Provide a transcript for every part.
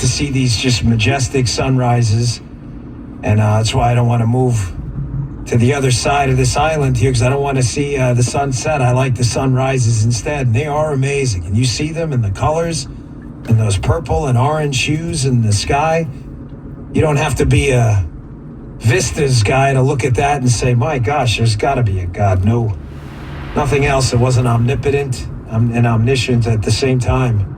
to see these just majestic sunrises, and that's why I don't want to move to the other side of this island here, because I don't want to see the sunset. I like the sunrises instead, and they are amazing. And you see them in the colors and those purple and orange hues in the sky. You don't have to be a Vistas guy to look at that and say, my gosh, there's got to be a God. No, nothing else that wasn't omnipotent and omniscient at the same time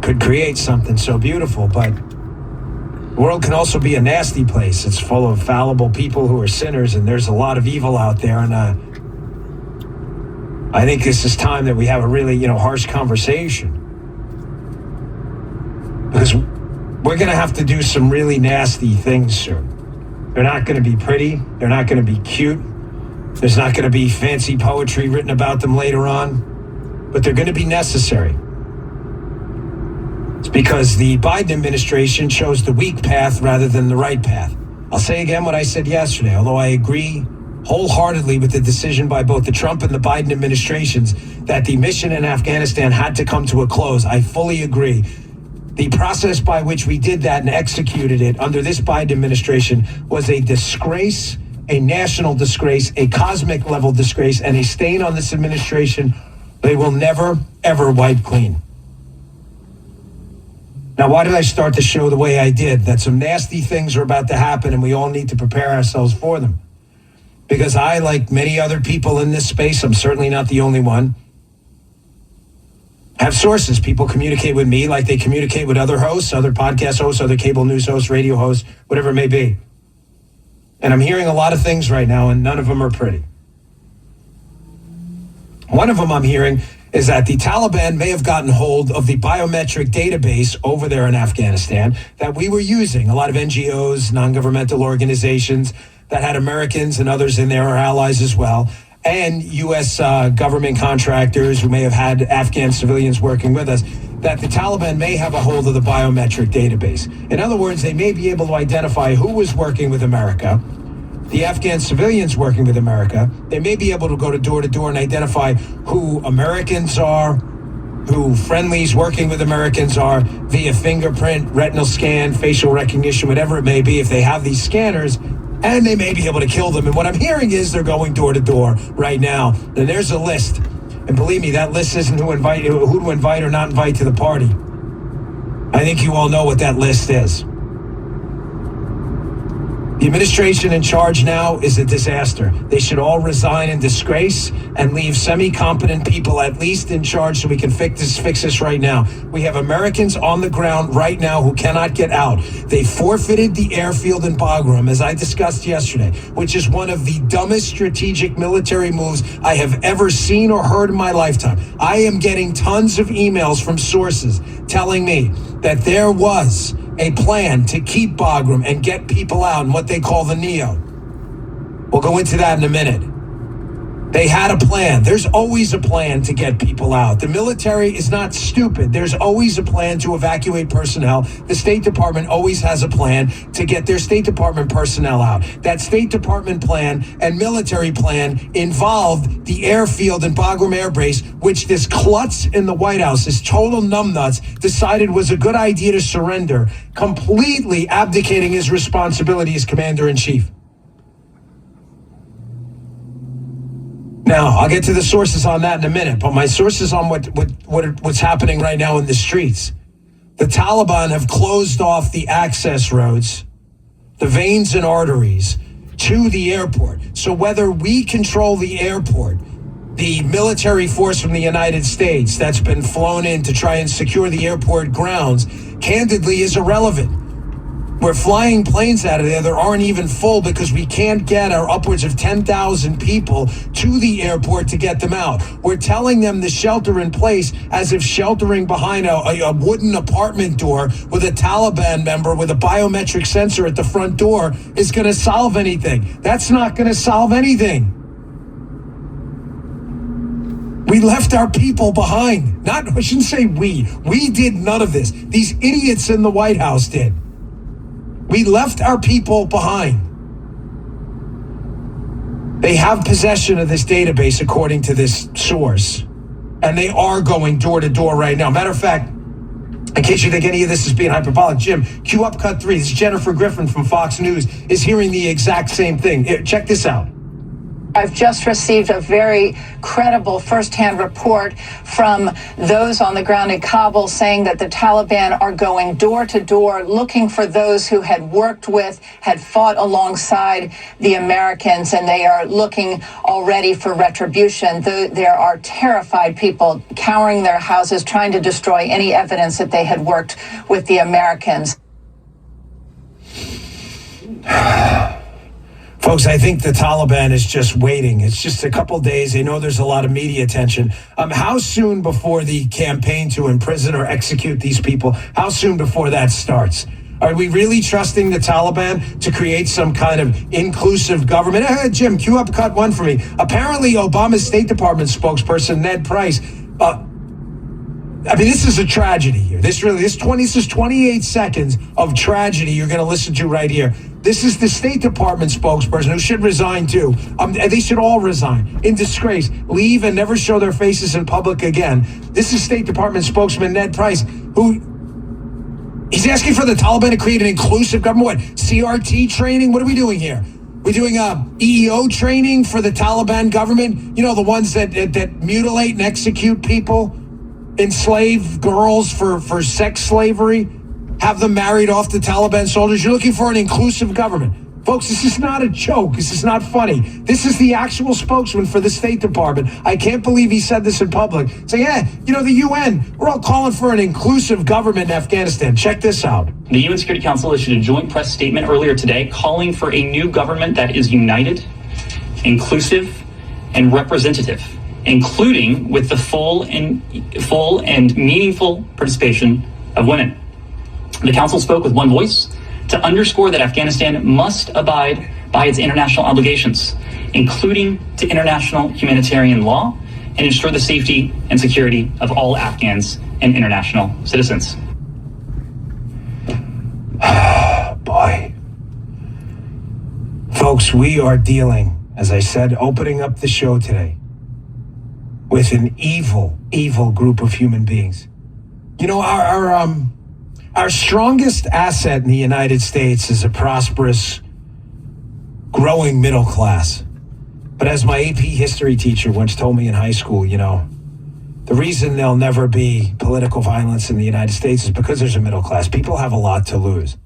could create something so beautiful. But the world can also be a nasty place. It's full of fallible people who are sinners, and there's a lot of evil out there. And I think this is time that we have a really, harsh conversation, because we're going to have to do some really nasty things soon. They're not going to be pretty. They're not going to be cute. There's not going to be fancy poetry written about them later on, but they're going to be necessary. It's because the Biden administration chose the weak path rather than the right path. I'll say again what I said yesterday, although I agree wholeheartedly with the decision by both the Trump and the Biden administrations that the mission in Afghanistan had to come to a close. I fully agree. The process by which we did that and executed it under this Biden administration was a disgrace, a national disgrace, a cosmic level disgrace, and a stain on this administration they will never, ever wipe clean. Now, why did I start the show the way I did? That some nasty things are about to happen, and we all need to prepare ourselves for them. Because I, like many other people in this space, I'm certainly not the only one, have sources. People communicate with me like they communicate with other hosts, other podcast hosts, other cable news hosts, radio hosts, whatever it may be. And I'm hearing a lot of things right now, and none of them are pretty. One of them I'm hearing is that the Taliban may have gotten hold of the biometric database over there in Afghanistan that we were using. A lot of NGOs, non-governmental organizations that had Americans and others in there, our allies as well, and U.S. Government contractors who may have had Afghan civilians working with us, that the Taliban may have a hold of the biometric database. In other words, they may be able to identify who was working with America, the Afghan civilians working with America. They may be able to go to door and identify who Americans are, who friendlies working with Americans are, via fingerprint, retinal scan, facial recognition, whatever it may be, if they have these scanners, and they may be able to kill them. And what I'm hearing is they're going door to door right now. And there's a list. And believe me, that list isn't who to invite or not invite to the party. I think you all know what that list is. The administration in charge now is a disaster. They should all resign in disgrace and leave semi-competent people at least in charge so we can fix this right now. We have Americans on the ground right now who cannot get out. They forfeited the airfield in Bagram, as I discussed yesterday, which is one of the dumbest strategic military moves I have ever seen or heard in my lifetime. I am getting tons of emails from sources telling me that there was a plan to keep Bagram and get people out in what they call the NEO. We'll go into that in a minute. They had a plan. There's always a plan to get people out. The military is not stupid. There's always a plan to evacuate personnel. The State Department always has a plan to get their State Department personnel out. That State Department plan and military plan involved the airfield and Bagram Air Base, which this klutz in the White House, this total numbnuts, decided was a good idea to surrender, completely abdicating his responsibility as Commander-in-Chief. Now, I'll get to the sources on that in a minute, but my sources on what's happening right now in the streets. The Taliban have closed off the access roads, the veins and arteries to the airport. So whether we control the airport, the military force from the United States that's been flown in to try and secure the airport grounds, candidly is irrelevant. We're flying planes out of there that aren't even full because we can't get our upwards of 10,000 people to the airport to get them out. We're telling them to shelter in place as if sheltering behind a wooden apartment door with a Taliban member with a biometric sensor at the front door is going to solve anything. That's not going to solve anything. We left our people behind. I shouldn't say we. We did none of this. These idiots in the White House did. We left our people behind. They have possession of this database, according to this source, and they are going door to door right now. Matter of fact, In case you think any of this is being hyperbolic, Jim, cue up cut 3. This is Jennifer Griffin from Fox News is hearing the exact same thing. Check this out. I've just received a very credible firsthand report from those on the ground in Kabul saying that the Taliban are going door to door looking for those who had worked with, had fought alongside the Americans, and they are looking already for retribution. There are terrified people cowering their houses, trying to destroy any evidence that they had worked with the Americans. Folks, I think the Taliban is just waiting. It's just a couple days. They know there's a lot of media attention. How soon before the campaign to imprison or execute these people, how soon before that starts? Are we really trusting the Taliban to create some kind of inclusive government? Jim, cue up cut 1 for me. Apparently, Obama's State Department spokesperson, Ned Price, this is a tragedy here. This is 28 seconds of tragedy you're going to listen to right here. This is the State Department spokesperson who should resign too. They should all resign in disgrace, leave and never show their faces in public again. This is State Department spokesman Ned Price, who he's asking for the Taliban to create an inclusive government. What, CRT training? What are we doing here? We're doing EEO training for the Taliban government. You know, the ones that mutilate and execute people, enslave girls for sex slavery, have them married off to Taliban soldiers. You're looking for an inclusive government. Folks, this is not a joke. This is not funny. This is the actual spokesman for the State Department. I can't believe he said this in public. Say, the UN, we're all calling for an inclusive government in Afghanistan. Check this out. The UN Security Council issued a joint press statement earlier today calling for a new government that is united, inclusive, and representative, including with the full and meaningful participation of women. The Council spoke with one voice to underscore that Afghanistan must abide by its international obligations, including to international humanitarian law, and ensure the safety and security of all Afghans and international citizens. Boy. Folks, we are dealing, as I said, opening up the show today, with an evil, evil group of human beings. You know, our strongest asset in the United States is a prosperous, growing middle class. But as my AP history teacher once told me in high school, the reason there'll never be political violence in the United States is because there's a middle class. People have a lot to lose.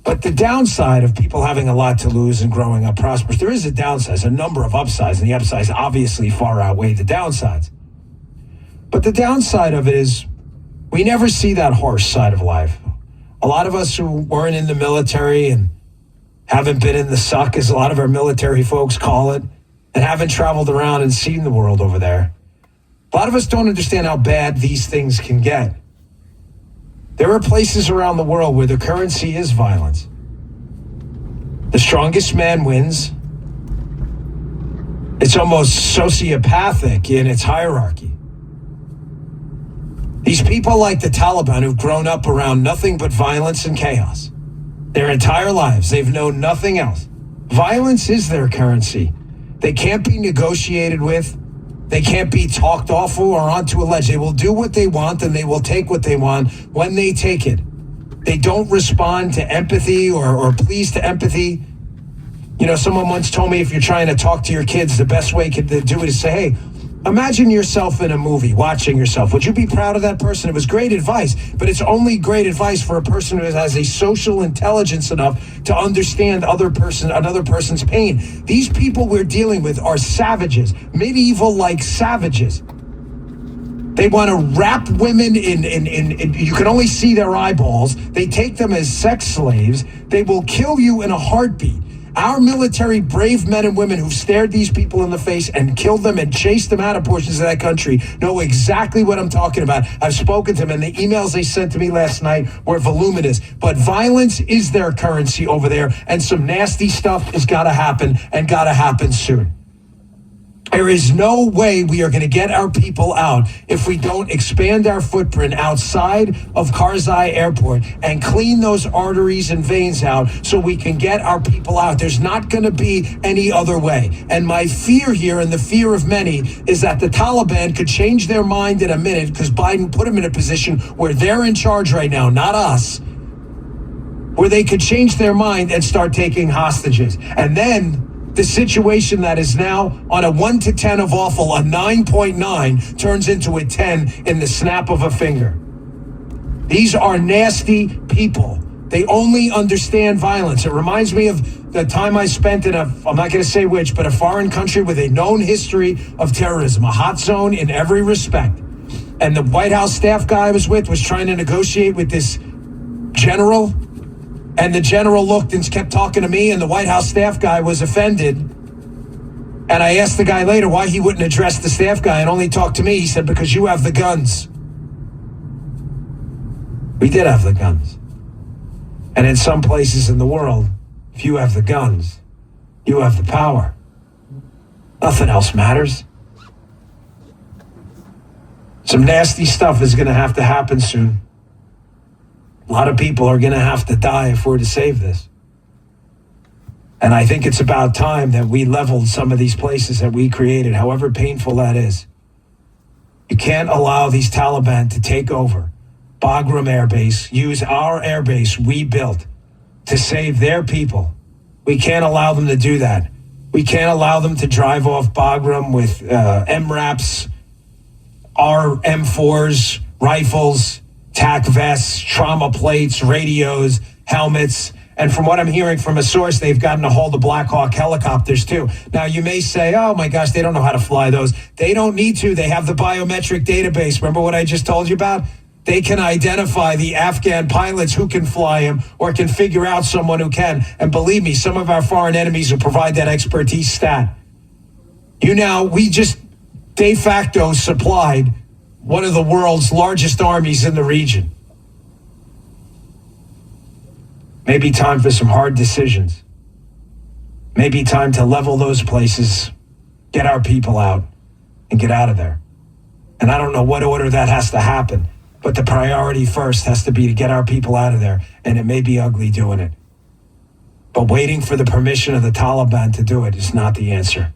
But the downside of people having a lot to lose and growing up prosperous, there is a downside, a number of upsides, and the upsides obviously far outweigh the downsides. But the downside of it is we never see that harsh side of life. A lot of us who weren't in the military and haven't been in the suck, as a lot of our military folks call it, and haven't traveled around and seen the world over there, a lot of us don't understand how bad these things can get. There are places around the world where the currency is violence. The strongest man wins. It's almost sociopathic in its hierarchy. These people like the Taliban who've grown up around nothing but violence and chaos. Their entire lives, they've known nothing else. Violence is their currency. They can't be negotiated with. They can't be talked off or onto a ledge. They will do what they want and they will take what they want when they take it. They don't respond to empathy or pleas to empathy. Someone once told me if you're trying to talk to your kids, the best way to do it is say, hey, imagine yourself in a movie, watching yourself. Would you be proud of that person? It was great advice, but it's only great advice for a person who has a social intelligence enough to understand another person's pain. These people we're dealing with are savages, medieval-like savages. They want to wrap women in you can only see their eyeballs. They take them as sex slaves. They will kill you in a heartbeat. Our military, brave men and women who've stared these people in the face and killed them and chased them out of portions of that country know exactly what I'm talking about. I've spoken to them, and the emails they sent to me last night were voluminous. But violence is their currency over there, and some nasty stuff has got to happen, and got to happen soon. There is no way we are going to get our people out if we don't expand our footprint outside of Karzai Airport and clean those arteries and veins out so we can get our people out. There's not going to be any other way. And my fear here, and the fear of many, is that the Taliban could change their mind in a minute because Biden put them in a position where they're in charge right now, not us, where they could change their mind and start taking hostages. And then the situation that is now on a 1 to 10 of awful, a 9.9, turns into a 10 in the snap of a finger. These are nasty people. They only understand violence. It reminds me of the time I spent in I'm not going to say which, but a foreign country with a known history of terrorism, a hot zone in every respect. And the White House staff guy I was with was trying to negotiate with this general. And the general looked and kept talking to me, and the White House staff guy was offended. And I asked the guy later why he wouldn't address the staff guy and only talk to me. He said, because you have the guns. We did have the guns. And in some places in the world, if you have the guns, you have the power. Nothing else matters. Some nasty stuff is going to have to happen soon. A lot of people are going to have to die if we're to save this. And I think it's about time that we leveled some of these places that we created, however painful that is. You can't allow these Taliban to take over Bagram Air Base, use our air base we built to save their people. We can't allow them to do that. We can't allow them to drive off Bagram with MRAPs, our M4s, rifles, tac vests, trauma plates, radios, helmets. And from what I'm hearing from a source, they've gotten a hold of Black Hawk helicopters too. Now you may say, oh my gosh, they don't know how to fly those. They don't need to. They have the biometric database. Remember what I just told you about? They can identify the Afghan pilots who can fly them or can figure out someone who can. And believe me, some of our foreign enemies will provide that expertise stat. We just de facto supplied one of the world's largest armies in the region. Maybe time for some hard decisions. Maybe time to level those places, get our people out, and get out of there. And I don't know what order that has to happen, but the priority first has to be to get our people out of there, and it may be ugly doing it. But waiting for the permission of the Taliban to do it is not the answer.